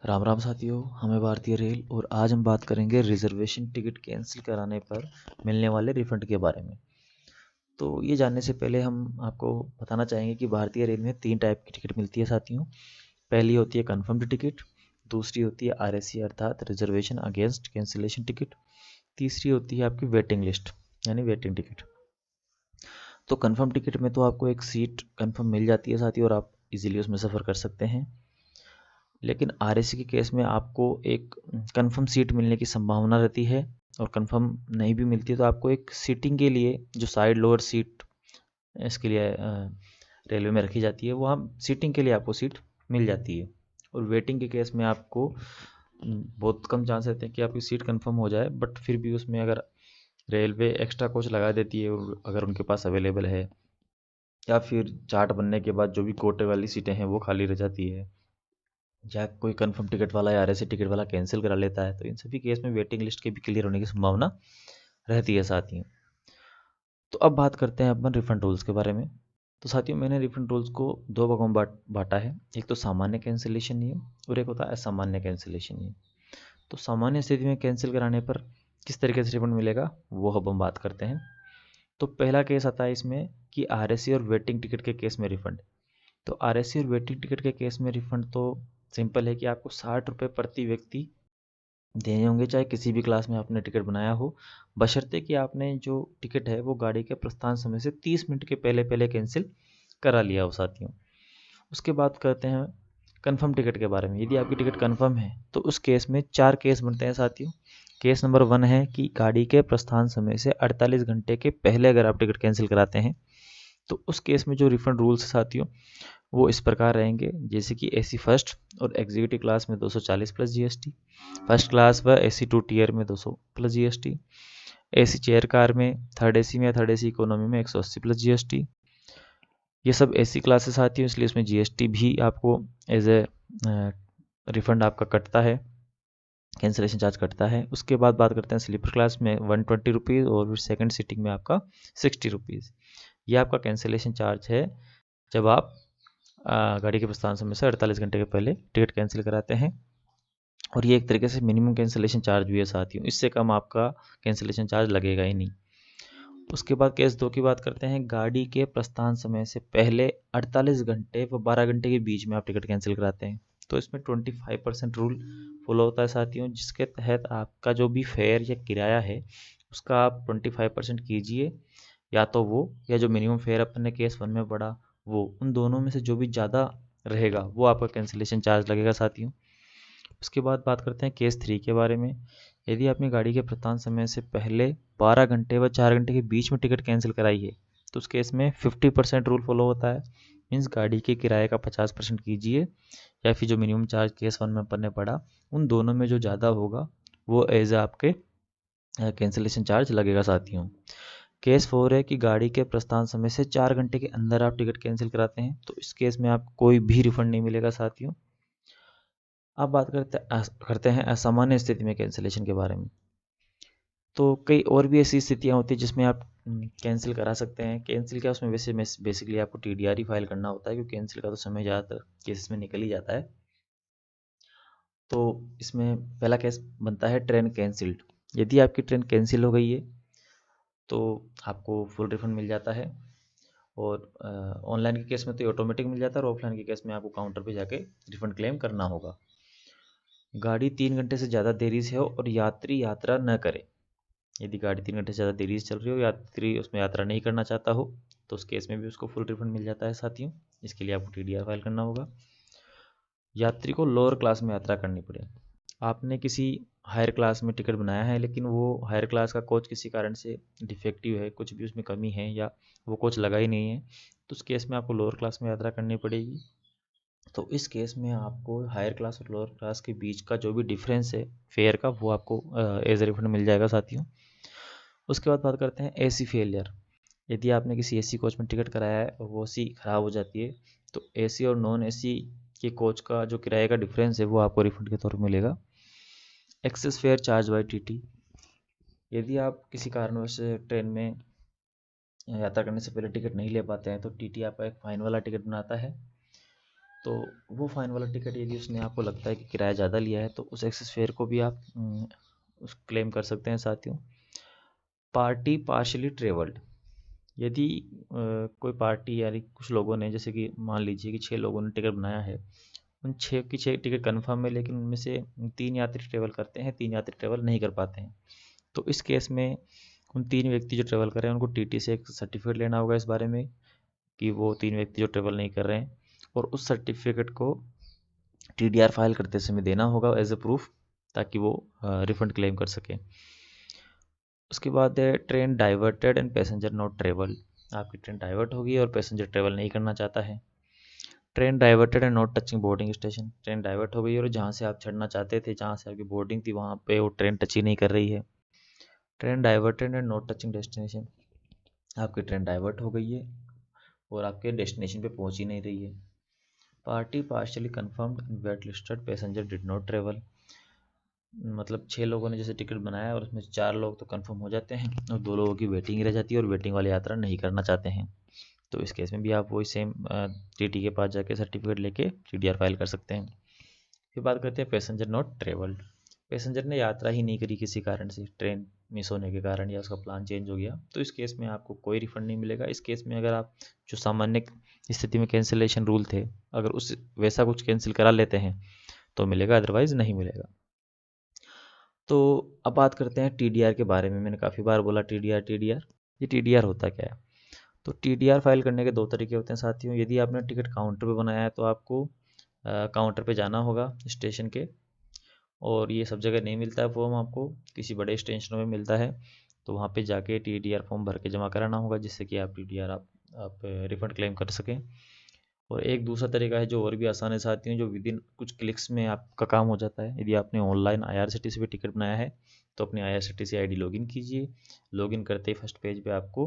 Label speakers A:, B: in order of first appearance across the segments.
A: राम राम साथियों, हमें भारतीय रेल और आज हम बात करेंगे रिजर्वेशन टिकट कैंसिल कराने पर मिलने वाले रिफंड के बारे में। तो ये जानने से पहले हम आपको बताना चाहेंगे कि भारतीय रेल में 3 टाइप की टिकट मिलती है साथियों। पहली होती है कन्फर्म्ड टिकट, दूसरी होती है आरएसी अर्थात रिजर्वेशन अगेंस्ट कैंसिलेशन टिकट, तीसरी होती है आपकी वेटिंग लिस्ट यानी वेटिंग टिकट। तो कन्फर्म टिकट में तो आपको एक सीट कन्फर्म मिल जाती है साथियों और आप इजीली उसमें सफ़र कर सकते हैं। लेकिन आरएसी के केस में आपको एक कंफर्म सीट मिलने की संभावना रहती है और कंफर्म नहीं भी मिलती है तो आपको एक सीटिंग के लिए जो साइड लोअर सीट इसके लिए रेलवे में रखी जाती है वहाँ सीटिंग के लिए आपको सीट मिल जाती है। और वेटिंग के केस में आपको बहुत कम चांस रहते हैं कि आपकी सीट कंफर्म हो जाए, बट फिर भी उसमें अगर रेलवे एक्स्ट्रा कोच लगा देती है और अगर उनके पास अवेलेबल है या फिर चार्ट बनने के बाद जो भी कोटे वाली सीटें हैं वो खाली रह जाती है या कोई कंफर्म टिकट वाला या आरएसी टिकट वाला कैंसिल करा लेता है, तो इन सभी केस में वेटिंग लिस्ट के भी क्लियर होने की संभावना रहती है साथियों। तो अब बात करते हैं अपन रिफंड रूल्स के बारे में। तो साथियों, मैंने रिफंड रूल्स को दो भागों में बांटा है। एक तो सामान्य कैंसिलेशन नियम और एक होता है असामान्य कैंसिलेशन नियम। तो सामान्य स्थिति में कैंसिल कराने पर किस तरीके से रिफंड मिलेगा वो अब हम बात करते हैं। तो पहला केस आता है इसमें कि आरएसी और वेटिंग टिकट के केस में रिफंड। तो आरएसी और वेटिंग टिकट के केस में रिफंड तो सिंपल है कि आपको 60 रुपये प्रति व्यक्ति देने होंगे, चाहे किसी भी क्लास में आपने टिकट बनाया हो, बशर्ते कि आपने जो टिकट है वो गाड़ी के प्रस्थान समय से 30 मिनट के पहले पहले कैंसिल करा लिया हो साथियों। उसके बाद करते हैं कंफर्म टिकट के बारे में। यदि आपकी टिकट कंफर्म है तो उस केस में 4 केस बनते हैं साथियों। केस नंबर 1 है कि गाड़ी के प्रस्थान समय से 48 घंटे के पहले अगर आप टिकट कैंसिल कराते हैं तो उस केस में जो रिफंड रूल्स है साथियों वो इस प्रकार रहेंगे, जैसे कि एसी फर्स्ट और एग्जीक्यूटिव क्लास में 240 प्लस जीएसटी, फर्स्ट क्लास व एसी 2 टियर में 200 plus GST, AC chair car में, थर्ड एसी में या थर्ड एसी इकोनॉमी में 180 प्लस जीएसटी। ये सब एसी क्लासेस आती हैं, इसलिए उसमें जीएसटी भी आपको एज ए रिफंड आपका कटता है, कैंसिलेशन चार्ज कटता है। उसके बाद बात करते हैं स्लीपर क्लास में 120 रुपीज़ और सेकंड सीटिंग में आपका 60 रुपीज़। ये आपका कैंसिलेशन चार्ज है जब आप गाड़ी के प्रस्थान समय से 48 घंटे के पहले टिकट कैंसिल कराते हैं। और ये एक तरीके से मिनिमम कैंसिलेशन चार्ज भी है साथियों, इससे कम आपका कैंसिलेशन चार्ज लगेगा ही नहीं। उसके बाद केस 2 की बात करते हैं। गाड़ी के प्रस्थान समय से पहले 48 घंटे व 12 घंटे के बीच में आप टिकट कैंसिल कराते हैं तो इसमें 25% रूल फॉलो होता है साथियों, जिसके तहत आपका जो भी फेयर या किराया है उसका आप 25% कीजिए, या तो वो या जो मिनिमम फेयर अपन ने केस 1 में पढ़ा वो, उन दोनों में से जो भी ज़्यादा रहेगा वो आपका कैंसिलेशन चार्ज लगेगा साथियों। उसके बाद बात करते हैं केस 3 के बारे में। यदि आपने गाड़ी के प्रस्थान समय से पहले 12 घंटे व 4 घंटे के बीच में टिकट कैंसिल कराई है तो उस केस में 50% रूल फॉलो होता है। मीन्स गाड़ी के किराए का 50% कीजिए या फिर जो मिनिमम चार्ज केस 1 में अपन ने पढ़ा उन दोनों में जो ज़्यादा होगा वो एज आपके कैंसिलेशन चार्ज लगेगा साथियों। केस 4 है कि गाड़ी के प्रस्थान समय से 4 घंटे के अंदर आप टिकट कैंसिल कराते हैं तो इस केस में आपको कोई भी रिफंड नहीं मिलेगा साथियों। अब बात करते हैं असामान्य स्थिति में कैंसिलेशन के बारे में। तो कई और भी ऐसी स्थितियां होती हैं जिसमें आप कैंसिल करा सकते हैं। कैंसिल क्या, उसमें वैसे बेसिकली आपको टीडीआर ही फाइल करना होता है क्योंकि कैंसिल का तो समय ज़्यादातर केसेस में निकल ही जाता है। तो इसमें पहला केस बनता है ट्रेन कैंसिल्ड। यदि आपकी ट्रेन कैंसिल हो गई है तो आपको फुल रिफंड मिल जाता है। और ऑनलाइन के केस में तो ऑटोमेटिक मिल जाता है और ऑफलाइन के केस में आपको काउंटर पे जाके रिफंड क्लेम करना होगा। गाड़ी 3 घंटे से ज़्यादा देरी से हो और यात्री यात्रा न करे। यदि गाड़ी 3 घंटे से ज़्यादा देरी से चल रही हो, यात्री उसमें यात्रा नहीं करना चाहता हो तो उस केस में भी उसको फुल रिफंड मिल जाता है साथियों। इसके लिए आपको टीडीआर फाइल करना होगा। यात्री को लोअर क्लास में यात्रा करनी पड़े। आपने किसी हायर क्लास में टिकट बनाया है लेकिन वो हायर क्लास का कोच किसी कारण से डिफेक्टिव है, कुछ भी उसमें कमी है या वो कोच लगा ही नहीं है तो उस केस में आपको लोअर क्लास में यात्रा करनी पड़ेगी। तो इस केस में आपको हायर क्लास और लोअर क्लास के बीच का जो भी डिफरेंस है फेयर का वो आपको एज ए रिफंड मिल जाएगा साथियों। उसके बाद बात करते हैं एसी फेलियर। यदि आपने किसी एसी कोच में टिकट कराया है और वो सी ख़राब हो जाती है तो एसी और नॉन एसी के कोच का जो किराए का डिफरेंस है वो आपको रिफंड के तौर पर मिलेगा। Excess fare charge by TT. यदि आप किसी कारणवश ट्रेन में यात्रा करने से पहले टिकट नहीं ले पाते हैं तो टीटी आपका एक फ़ाइन वाला टिकट बनाता है। तो वो फ़ाइन वाला टिकट यदि उसने आपको लगता है कि किराया ज़्यादा लिया है तो उस एक्सेस फेयर को भी आप उस क्लेम कर सकते हैं साथियों। पार्टी पार्शली ट्रेवल्ड, यदि कोई पार्टी यानी कुछ लोगों ने, जैसे कि मान लीजिए कि 6 लोगों ने टिकट बनाया है, उन 6 की 6 टिकट कन्फर्म है, लेकिन उनमें से 3 यात्री ट्रेवल करते हैं, 3 यात्री ट्रेवल नहीं कर पाते हैं। तो इस केस में उन 3 व्यक्ति जो ट्रेवल कर रहे हैं उनको टीटी से एक सर्टिफिकेट लेना होगा इस बारे में कि वो 3 व्यक्ति जो ट्रेवल नहीं कर रहे हैं, और उस सर्टिफिकेट को टीडीआर फाइल करते समय देना होगा एज ए प्रूफ, ताकि वो रिफंड क्लेम कर सकें। उसके बाद है train diverted and passenger not travel, आपकी ट्रेन डाइवर्ट होगी और पैसेंजर ट्रेवल नहीं करना चाहता है। Train diverted and not touching boarding station, train divert हो गई और जहाँ से आप चढ़ना चाहते थे, जहाँ से आपकी बोर्डिंग थी, वहाँ पे वो ट्रेन टच ही नहीं कर रही है। Train diverted and not touching destination, आपकी ट्रेन डाइवर्ट हो गई है और आपके डेस्टिनेशन पे पहुँच ही नहीं रही है। Party partially confirmed wait listed passenger did not travel, मतलब 6 लोगों ने जैसे टिकट बनाया और उसमें 4 लोग तो कंफर्म हो जाते हैं और 2 लोगों की वेटिंग रह जाती है और वेटिंग वाली यात्रा नहीं करना चाहते हैं। तो इस केस में भी आप वही सेम टीटी के पास जाके सर्टिफिकेट लेके टीडीआर फाइल कर सकते हैं। फिर बात करते हैं पैसेंजर नॉट ट्रेवल्ड, पैसेंजर ने यात्रा ही नहीं करी किसी कारण से, ट्रेन मिस होने के कारण या उसका प्लान चेंज हो गया, तो इस केस में आपको कोई रिफंड नहीं मिलेगा। इस केस में अगर आप जो सामान्य स्थिति में कैंसिलेशन रूल थे, अगर उस वैसा कुछ कैंसिल करा लेते हैं तो मिलेगा, अदरवाइज नहीं मिलेगा। तो अब बात करते हैं टीडीआर के बारे में। मैंने काफ़ी बार बोला टीडीआर टीडीआर, ये टीडीआर होता क्या है? तो टीडीआर फाइल करने के 2 तरीके होते हैं साथियों। यदि आपने टिकट काउंटर पे बनाया है तो आपको काउंटर पे जाना होगा स्टेशन के, और ये सब जगह नहीं मिलता है फॉर्म, आपको किसी बड़े स्टेशनों में मिलता है। तो वहाँ पे जाके टीडीआर फॉर्म भर के जमा कराना होगा, जिससे कि आप टीडीआर आप रिफंड क्लेम कर सकें। और एक दूसरा तरीका है जो और भी आसान है साथियों, जो विदिन कुछ क्लिक्स में आपका काम हो जाता है। यदि आपने ऑनलाइन आईआरसीटीसी पे टिकट बनाया है तो अपनी आईआरसीटीसी आईडी लॉगिन कीजिए। लॉगिन करते ही फर्स्ट पेज पे आपको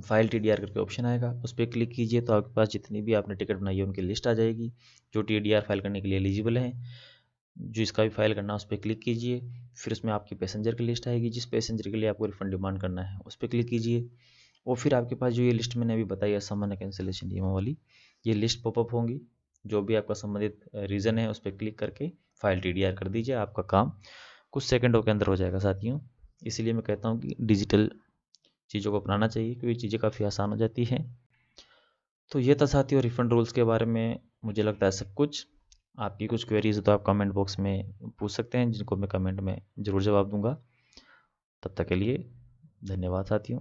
A: फाइल टीडीआर करके ऑप्शन आएगा, उस पर क्लिक कीजिए तो आपके पास जितनी भी आपने टिकट बनाई है उनकी लिस्ट आ जाएगी जो टीडीआर फाइल करने के लिए एलिजिबल हैं। जो इसका भी फाइल करना है उस पर क्लिक कीजिए, फिर उसमें आपकी पैसेंजर की लिस्ट आएगी, जिस पैसेंजर के लिए आपको रिफंड डिमांड करना है उस पर क्लिक कीजिए, और फिर आपके पास जो ये लिस्ट मैंने अभी बताई है सामान्य कैंसिलेशन नियमों वाली, ये लिस्ट पॉपअप होंगी। जो भी आपका संबंधित रीज़न है उस पर क्लिक करके फाइल टीडीआर कर दीजिए, आपका काम कुछ सेकंडों के अंदर हो जाएगा साथियों। इसीलिए मैं कहता हूँ कि डिजिटल चीज़ों को अपनाना चाहिए, क्योंकि चीज़ें काफ़ी आसान हो जाती हैं। तो ये था साथियों रिफंड रूल्स के बारे में, मुझे लगता है सब कुछ। आपकी कुछ क्वेरीज हो तो आप कमेंट बॉक्स में पूछ सकते हैं, जिनको मैं कमेंट में ज़रूर जवाब दूंगा। तब तक के लिए धन्यवाद साथियों।